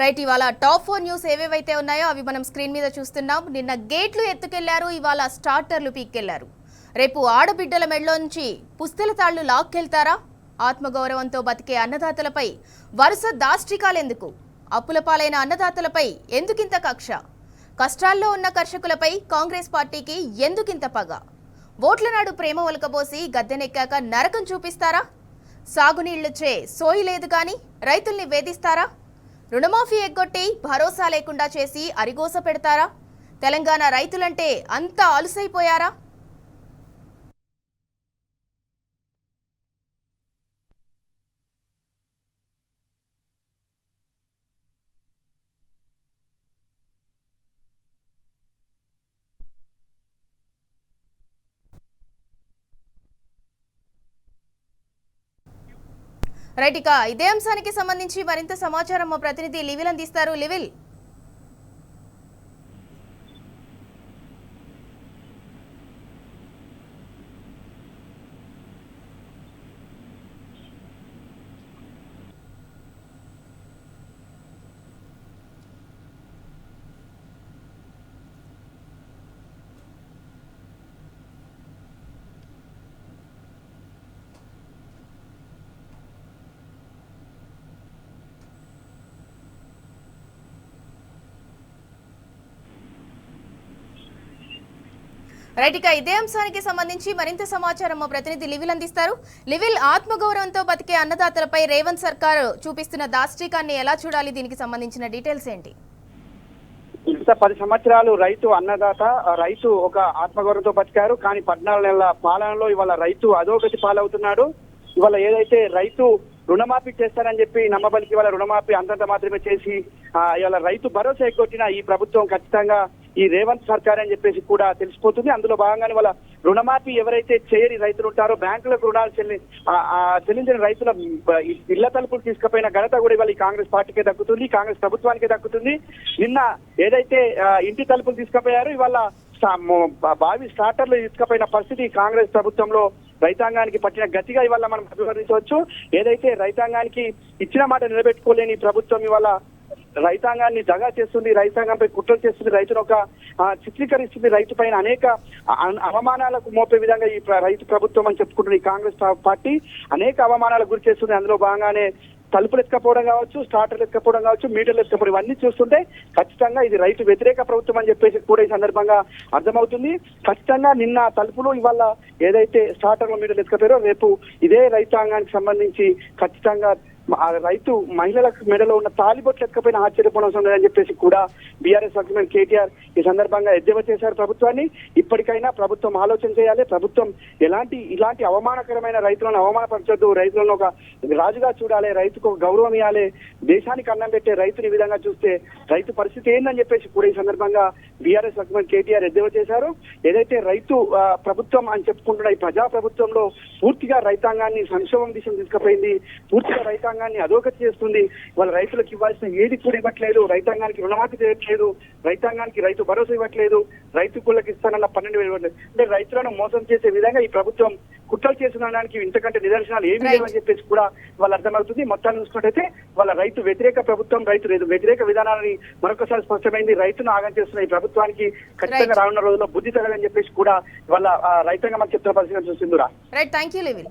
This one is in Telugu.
రైట్, ఇవాళ టాప్ 4 న్యూస్ ఏవేవైతే ఉన్నాయో అవి మనం స్క్రీన్ మీద చూస్తున్నాం. నిన్న గేట్లు ఎత్తుకెళ్లారు, ఇవాళ స్టార్టర్లు పీక్కెళ్లారు. రేపు ఆడబిడ్డల మెడలో నుంచి పుస్తెల తాళ్లు లాక్కెళ్తారా? ఆత్మగౌరవంతో బతికే అన్నదాతలపై వరుస దాష్టికాలెందుకు? అప్పుల పాలైన అన్నదాతలపై ఎందుకింత కక్ష? కష్టాల్లో ఉన్న కర్షకులపై కాంగ్రెస్ పార్టీకి ఎందుకింత పగ? ఓట్ల నాడు ప్రేమ ఒలకబోసి గద్దెనెక్కాక నరకం చూపిస్తారా? సాగునీళ్లుచ్చే సోయి లేదు గాని రైతుల్ని వేధిస్తారా? రుణమాఫీ ఎగ్గొట్టి భరోసా లేకుండా చేసి అరిగోస పెడతారా? తెలంగాణ రైతులంటే అంత అలుసైపోయారా? రైట్, ఇక ఇదే అంశానికి సంబంధించి మరింత సమాచారం మా ప్రతినిధి లివిల్ అందిస్తారు. లివిల్, రైట్, ఇక ఇదే అంశానికి సంబంధించి మరింత సమాచారం మా ప్రతినిధి లివిల్ అందిస్తారు. లివిల్, ఆత్మగౌరవంతో బతికే అన్నదాతలపై రేవంత్ సర్కార్ చూపిస్తున్న దాష్టికాన్ని ఎలా చూడాలి? దీనికి సంబంధించిన డీటెయిల్స్ ఏంటి? ఇంత 10 సంవత్సరాలు రైతు అన్నదాత రైతు ఒక ఆత్మగౌరవంతో బతికారు. కానీ 14 నెలల పాలనలో ఇవాళ రైతు అధోగతి పాలవుతున్నాడు. ఇవాళ ఏదైతే రైతు రుణమాఫీ చేస్తారని చెప్పి నమ్మబలికి ఇవాళ రుణమాఫీ అంతంత మాత్రమే చేసి ఇవాళ రైతు భరోసా ఎగ్గొట్టిన ఈ ప్రభుత్వం ఖచ్చితంగా ఈ రేవంత్ సర్కార్ అని చెప్పేసి కూడా తెలిసిపోతుంది. అందులో భాగంగానే వాళ్ళ రుణమాఫీ ఎవరైతే చేయని రైతులు ఉంటారో బ్యాంకులకు రుణాలు చెల్లించిన రైతుల ఇళ్ల తలుపులు తీసుకుపోయిన ఘనత కూడా ఇవాళ ఈ కాంగ్రెస్ పార్టీకే దక్కుతుంది, కాంగ్రెస్ ప్రభుత్వానికే దక్కుతుంది. నిన్న ఏదైతే ఇంటి తలుపులు తీసుకుపోయారో ఇవాళ భావి స్టార్టర్లు తీసుకుపోయిన పరిస్థితి కాంగ్రెస్ ప్రభుత్వంలో రైతాంగానికి పట్టిన గతిగా ఇవాళ మనం అభివర్ణించవచ్చు. ఏదైతే రైతాంగానికి ఇచ్చిన మాట నిలబెట్టుకోలేని ప్రభుత్వం ఇవాళ రైతాంగాన్ని దగా చేస్తుంది, రైతాంగంపై కుట్రలు చేస్తుంది, రైతును ఒక చిత్రీకరిస్తుంది, రైతు పైన అనేక అవమానాలకు మోపే విధంగా ఈ రైతు ప్రభుత్వం అని చెప్పుకుంటున్న ఈ కాంగ్రెస్ పార్టీ అనేక అవమానాలకు గురి చేస్తుంది. అందులో భాగంగానే తలుపులు ఎత్తుకపోవడం కావచ్చు, స్టార్టర్లు ఎత్తుకపోవడం కావచ్చు, మీటర్లు ఎత్తుకపోవడం ఇవన్నీ చూస్తుంటే ఖచ్చితంగా ఇది రైతు వ్యతిరేక ప్రభుత్వం అని చెప్పేసి కూడా ఈ సందర్భంగా అర్థమవుతుంది. ఖచ్చితంగా నిన్న తలుపులు ఇవాళ ఏదైతే స్టార్టర్లు మీటర్లు ఎత్తుకపోయారో రేపు ఇదే రైతాంగానికి సంబంధించి ఖచ్చితంగా రైతు మహిళలకు మెడలో ఉన్న తాలిబొట్లు ఎక్కకపోయినా ఆశ్చర్యపోవడం లేదని చెప్పేసి కూడా బీఆర్ఎస్ వర్గమైన కేటీఆర్ ఈ సందర్భంగా ఎద్దేవా చేశారు ప్రభుత్వాన్ని. ఇప్పటికైనా ప్రభుత్వం ఆలోచన చేయాలి. ప్రభుత్వం ఇలాంటి అవమానకరమైన రైతులను అవమానపరచొద్దు, రైతులను ఒక రాజుగా చూడాలి, రైతుకు గౌరవం ఇవ్వాలి. దేశానికి అన్నం పెట్టే రైతుని విధంగా చూస్తే రైతు పరిస్థితి ఏందని చెప్పేసి కూడా ఈ సందర్భంగా బీఆర్ఎస్ వర్గమైన కేటీఆర్ ఎద్దేవా చేశారు. ఏదైతే రైతు ప్రభుత్వం అని చెప్పుకుంటున్న ఈ ప్రజా ప్రభుత్వంలో పూర్తిగా రైతాంగాన్ని సంక్షోభం దిశను తీసుకుపోయింది, పూర్తిగా రైతాంగాన్ని అధోగతి చేస్తుంది. వాళ్ళ రైతులకు ఇవ్వాల్సిన ఏది కూడా ఇవ్వట్లేదు, రైతాంగానికి రుణమాఫీ చేయట్లేదు, రైతాంగానికి రైతు భరోసా ఇవ్వట్లేదు, రైతు కూలకు ఇస్తానన్న 12,000 ఇవ్వట్లేదు. అంటే రైతులను మోసం చేసే విధంగా ఈ ప్రభుత్వం కుట్రలు చేసిన ఇంతకంటే నిదర్శనాలు ఏమీ లేవని చెప్పేసి కూడా వాళ్ళు అర్థమవుతుంది. మొత్తాన్ని చూసుకుంటే వాళ్ళ రైతు వ్యతిరేక ప్రభుత్వం, రైతు వ్యతిరేక విధానాన్ని మరొకసారి స్పష్టమైంది. రైతును ఆగం చేస్తున్న ఈ ప్రభుత్వానికి ఖచ్చితంగా రానున్న రోజుల్లో బుద్ధి తగలని చెప్పేసి కూడా వాళ్ళ రైతాంగం చెప్తున్న పరిస్థితి చూసిందిరా. Right, thank you లివిల్.